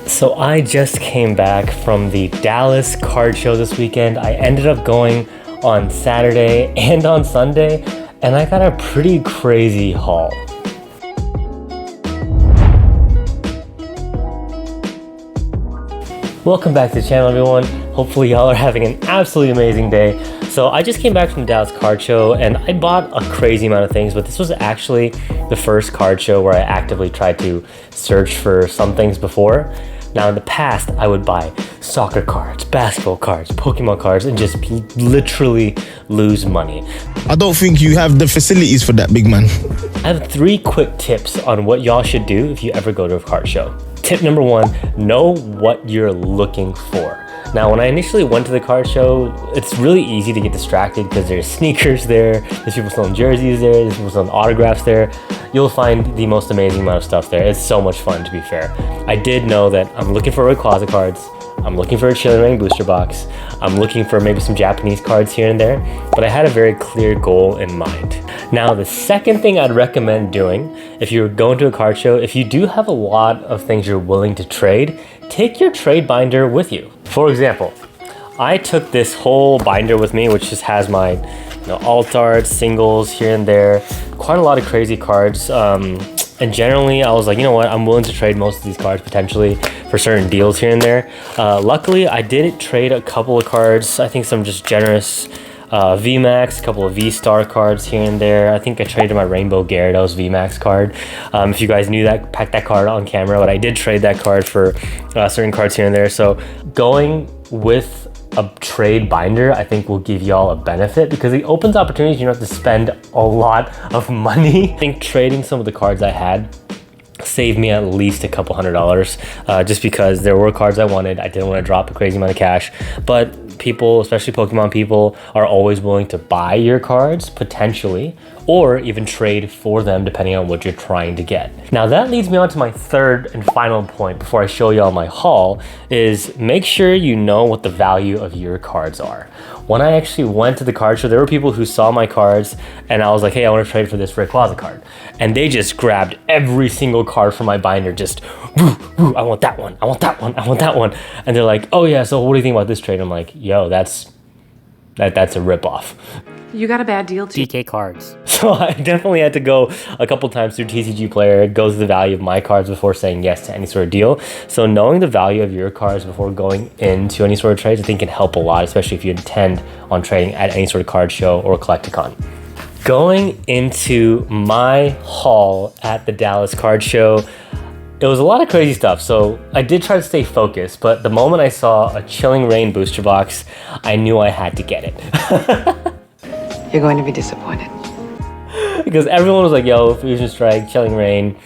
So I just came back from the Dallas card show this weekend. I ended up going on Saturday and on Sunday, and I got a pretty crazy haul. Welcome back to the channel, everyone. Hopefully y'all are having an absolutely amazing day. So I just came back from the Dallas card show and I bought a crazy amount of things, but this was actually the first card show where I actively tried to search for some things before. Now in the past, I would buy soccer cards, basketball cards, Pokemon cards, and just literally lose money. I don't think you have the facilities for that, big man. I have 3 quick tips on what y'all should do if you ever go to a card show. Tip number 1, know what you're looking for. Now, when I initially went to the card show, it's really easy to get distracted because there's sneakers there, there's people selling jerseys there, there's people selling autographs there. You'll find the most amazing amount of stuff there. It's so much fun, to be fair. I did know that I'm looking for Rayquaza cards, I'm looking for a Chilling Reign booster box, I'm looking for maybe some Japanese cards here and there, but I had a very clear goal in mind. Now, the second thing I'd recommend doing if you're going to a card show, if you do have a lot of things you're willing to trade, take your trade binder with you. For example, I took this whole binder with me, which just has my alt art, singles here and there, quite a lot of crazy cards. And generally, I was like, you know what, I'm willing to trade most of these cards potentially for certain deals here and there. Luckily, I did trade a couple of cards. I think some just generous VMAX, a couple of V-Star cards here and there. I think I traded my Rainbow Gyarados VMAX card. If you guys knew that, packed that card on camera, but I did trade that card for certain cards here and there. So going with a trade binder, I think will give y'all a benefit because it opens opportunities. You don't have to spend a lot of money. I think trading some of the cards I had saved me at least a couple $100 just because there were cards I wanted. I didn't want to drop a crazy amount of cash, but people, especially Pokemon people, are always willing to buy your cards potentially, or even trade for them depending on what you're trying to get. Now that leads me on to my third and final point before I show y'all my haul, is make sure you know what the value of your cards are. When I actually went to the card show, there were people who saw my cards and I was like, hey, I want to trade for this Rayquaza card. And they just grabbed every single card from my binder, just, woo, woo, I want that one, I want that one, I want that one. And they're like, oh yeah, so what do you think about this trade? I'm like, yo, that's a ripoff. You got a bad deal too. DK cards. So I definitely had to go a couple times through TCG Player. It goes to the value of my cards before saying yes to any sort of deal. So knowing the value of your cards before going into any sort of trades, I think can help a lot, especially if you intend on trading at any sort of card show or Collecticon. Going into my haul at the Dallas card show, it was a lot of crazy stuff, so I did try to stay focused, but the moment I saw a Chilling Reign booster box, I knew I had to get it. You're going to be disappointed. Because everyone was like, yo, Fusion Strike, Chilling Reign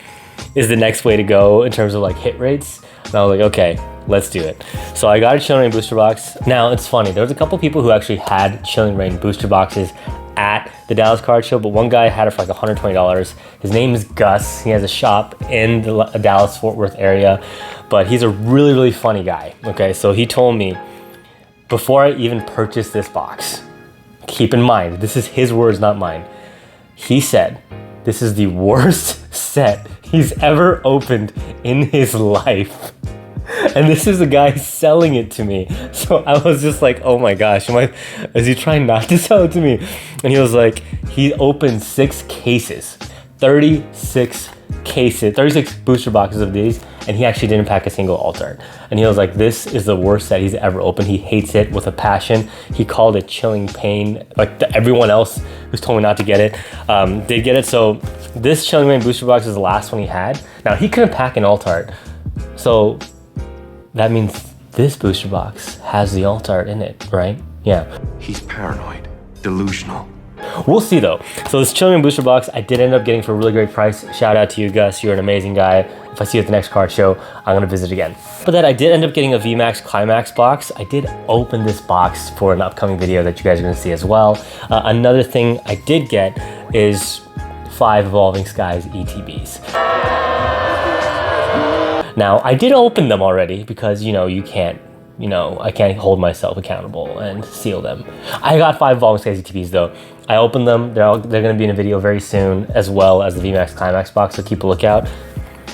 is the next way to go in terms of like hit rates. And I was like, okay, let's do it. So I got a Chilling Reign booster box. Now it's funny, there was a couple people who actually had Chilling Reign booster boxes at the Dallas card show, but one guy had it for like $120. His name is Gus. He has a shop in the Dallas Fort Worth area, but he's a really, really funny guy. Okay, so he told me before I even purchased this box, keep in mind, this is his words, not mine. He said, this is the worst set he's ever opened in his life. And this is the guy selling it to me. So I was just like, oh my gosh, is he trying not to sell it to me? And he was like, he opened 6 cases, 36 cases, 36 booster boxes of these, and he actually didn't pack a single alt art. And he was like, this is the worst set he's ever opened. He hates it with a passion. He called it chilling pain. Like everyone else who's told me not to get it, did get it. So this Chilling Reign booster box is the last one he had. Now he couldn't pack an alt art. So that means this booster box has the alt art in it, right? Yeah. He's paranoid, delusional. We'll see though. So this Chilling Reign booster box, I did end up getting for a really great price. Shout out to you, Gus. You're an amazing guy. If I see you at the next card show, I'm gonna visit again. But then I did end up getting a VMAX Climax box. I did open this box for an upcoming video that you guys are gonna see as well. Another thing I did get is 5 Evolving Skies ETBs. Now, I did open them already because, you can't, I can't hold myself accountable and seal them. I got 5 Evolving Skies ETBs though. I opened them. They're going to be in a video very soon, as well as the VMAX Climax box, so keep a lookout.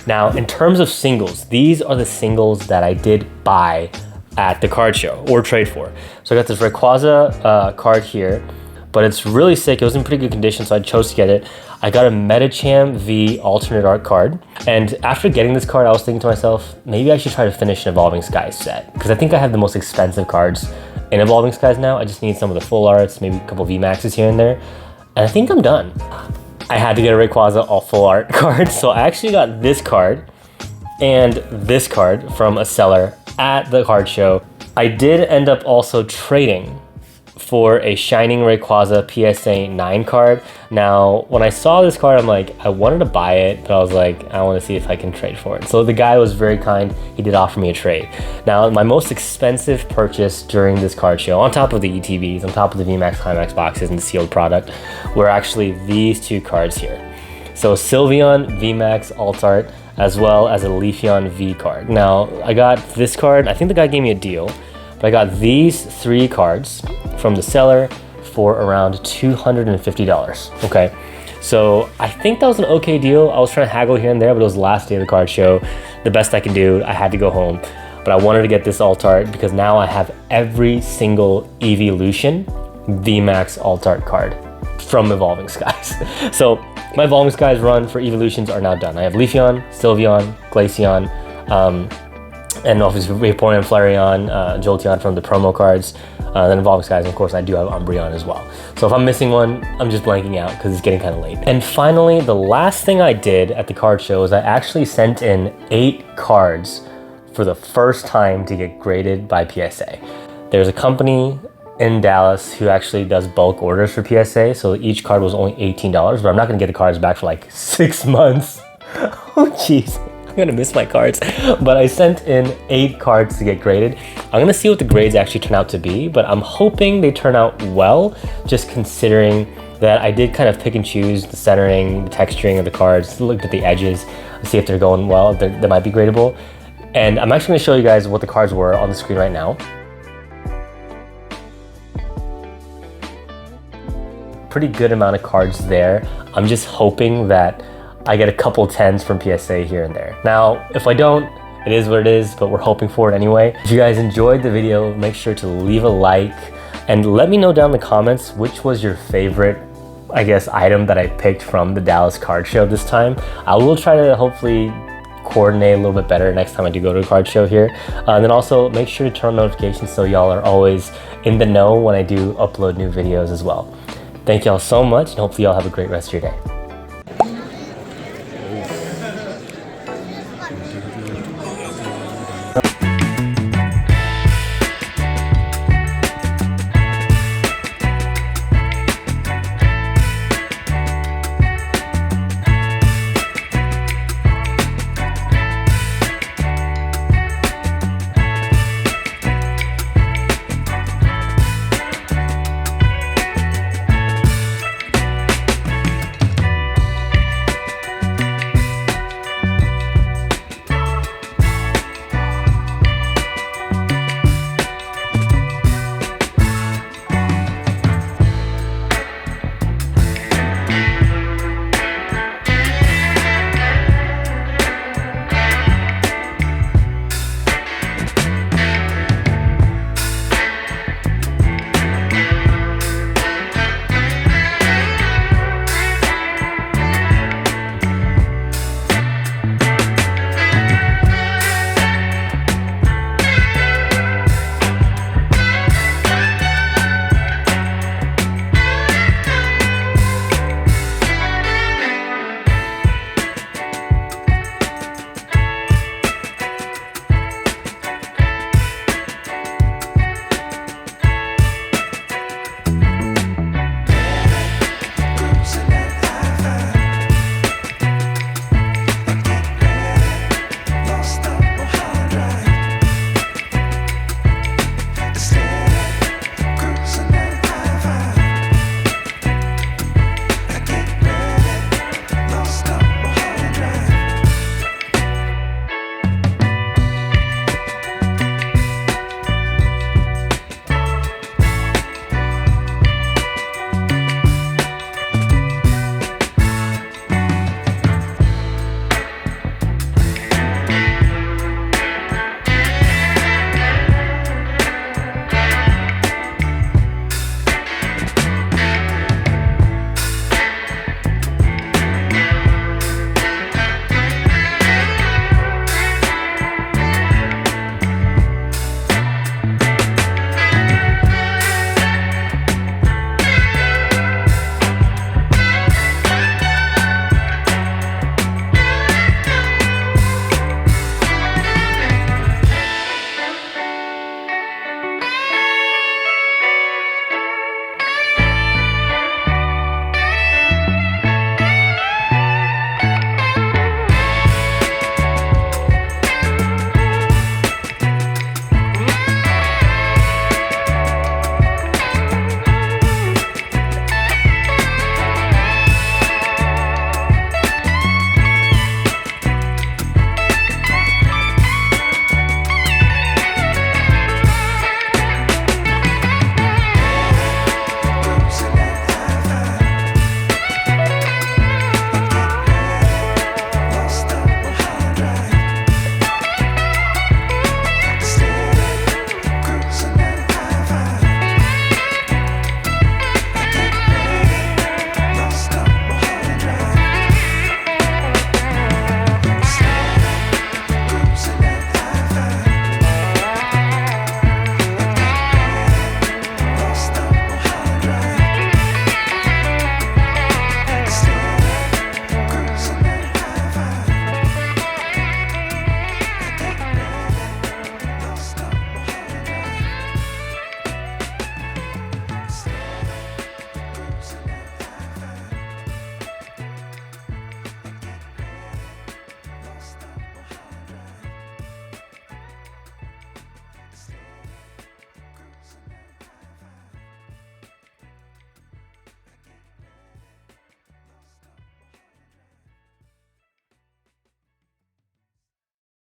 Now, in terms of singles, these are the singles that I did buy at the card show or trade for. So I got this Rayquaza card here, but it's really sick. It was in pretty good condition, so I chose to get it. I got a Medicham V alternate art card. And after getting this card, I was thinking to myself, maybe I should try to finish an Evolving Skies set, because I think I have the most expensive cards in Evolving Skies now. I just need some of the full arts, maybe a couple VMAXs here and there. And I think I'm done. I had to get a Rayquaza all full art card, so I actually got this card and this card from a seller at the card show. I did end up also trading for a Shining Rayquaza PSA 9 card. Now, when I saw this card, I'm like, I wanted to buy it, but I was like, I want to see if I can trade for it. So the guy was very kind. He did offer me a trade. Now, my most expensive purchase during this card show, on top of the ETBs, on top of the VMAX Climax boxes and the sealed product, were actually these two cards here. So Sylveon VMAX Alt Art, as well as a Leafeon V card. Now, I got this card. I think the guy gave me a deal, but I got these three cards from the seller for around $250. Okay, so I think that was an okay deal. I was trying to haggle here and there, but it was the last day of the card show. The best I could do, I had to go home. But I wanted to get this alt art because now I have every single Evolution VMAX alt art card from Evolving Skies. So my Evolving Skies run for Evolutions are now done. I have Leafeon, Sylveon, Glaceon, and obviously Vaporeon, Flareon, Jolteon from the promo cards. Then Evolving Skies, and of course I do have Umbreon as well. So if I'm missing one, I'm just blanking out because it's getting kind of late. And finally, the last thing I did at the card show is I actually sent in 8 cards for the first time to get graded by PSA. There's a company in Dallas who actually does bulk orders for PSA, so each card was only $18, but I'm not gonna get the cards back for like 6 months. Oh jeez. I'm gonna miss my cards. But I sent in 8 cards to get graded. I'm gonna see what the grades actually turn out to be, but I'm hoping they turn out well, just considering that I did kind of pick and choose the centering, the texturing of the cards, looked at the edges, see if they're going well, they might be gradable. And I'm actually gonna show you guys what the cards were on the screen right now. Pretty good amount of cards there. I'm just hoping that I get a couple 10s from PSA here and there. Now, if I don't, it is what it is, but we're hoping for it anyway. If you guys enjoyed the video, make sure to leave a like and let me know down in the comments which was your favorite, I guess, item that I picked from the Dallas card show this time. I will try to hopefully coordinate a little bit better next time I do go to a card show here. And then also make sure to turn on notifications so y'all are always in the know when I do upload new videos as well. Thank y'all so much, and hopefully y'all have a great rest of your day.